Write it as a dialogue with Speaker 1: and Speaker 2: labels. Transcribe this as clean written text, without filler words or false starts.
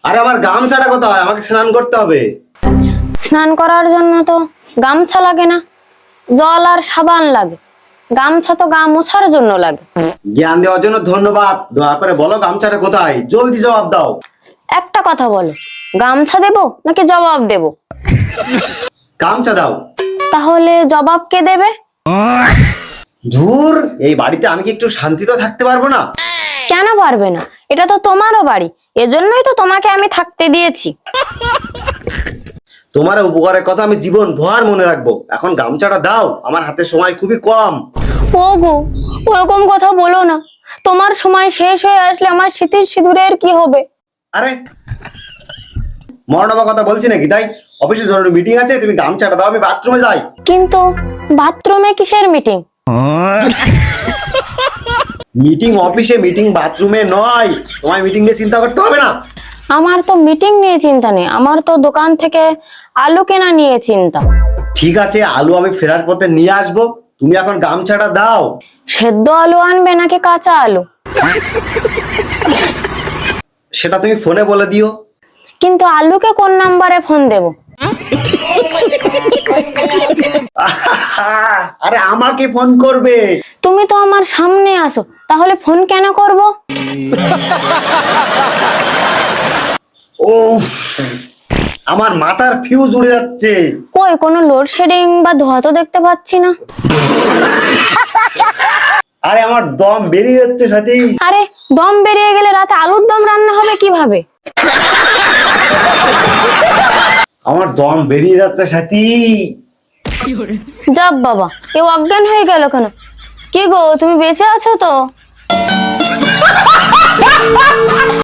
Speaker 1: আরে আমার গামছাটা কোথায়? আমাকে স্নান করতে হবে।
Speaker 2: স্নান করার জন্য তো গামছা লাগে না, জল আর সাবান লাগে। গামছা তো গা মোছার জন্য লাগে।
Speaker 1: জ্ঞান দেওয়ার জন্য ধন্যবাদ। দয়া করে বলো গামছাটা কোথায়, জলদি জবাব দাও।
Speaker 2: একটা কথা বলো, গামছা দেবো নাকি জবাব দেবো?
Speaker 1: গামছা দাও।
Speaker 2: তাহলে জবাব কে দেবে?
Speaker 1: ধুর, এই বাড়িতে আমি কি একটু শান্তিতে থাকতে পারবো না?
Speaker 2: কেন পারবে না? এটা তো তোমারও বাড়ি, এজন্যই তো তোমাকে আমি থাকতে দিয়েছি।
Speaker 1: তোমার উপকারের কথা আমি জীবন ভর মনে রাখবো। এখন গামছাটা দাও, আমার হাতে সময় খুবই কম।
Speaker 2: ও গো, ওরকম কথা বলো না। তোমার সময় শেষ হয়ে আসলে আমার স্মৃতির সিঁদুরের কি হবে?
Speaker 1: আরে মরণবা কথা বলছি নাকি? তাই অফিসে জরুরি মিটিং আছে, তুমি গামছাটা দাও, আমি বাথরুমে যাই।
Speaker 2: কিন্তু বাথরুমে কিসের মিটিং?
Speaker 1: মিটিং অফিসে, মিটিং বাথরুমে নয়। তোমায় মিটিং নিয়ে চিন্তা করতে হবে না।
Speaker 2: আমার তো মিটিং নিয়ে চিন্তা নেই, আমার তো দোকান থেকে আলু কেনা নিয়ে চিন্তা।
Speaker 1: ঠিক আছে, আলু আমি ফেরার পথে নিয়ে আসবো, তুমি এখন গামছাটা দাও।
Speaker 2: সেদ্ধ আলু আনবে নাকি কাঁচা আলু?
Speaker 1: সেটা তুমি ফোনে বলে দিও।
Speaker 2: কিন্তু আলুকে কোন নাম্বারে ফোন দেব?
Speaker 1: আরে আমাকে ফোন করবে।
Speaker 2: তুমি তো আমার সামনে আসো, তাহলে ফোন কেন করব?
Speaker 1: উফ, আমার মাথার ফিউজ উড়ে যাচ্ছে।
Speaker 2: কই, কোনো লোডশেডিং বা ধোঁয়া তো দেখতে পাচ্ছি না।
Speaker 1: আরে আমার দম বেরিয়ে যাচ্ছে সাথী।
Speaker 2: আরে, দম বেরিয়ে গেলে রাতে আলুর দম রান্না হবে কিভাবে?
Speaker 1: আমার দম বেরিয়ে যাচ্ছে সাথী।
Speaker 2: যাব বাবা, কেউ অজ্ঞান হয়ে গেল কেন? কি গো, তুমি বেঁচে আছো তো?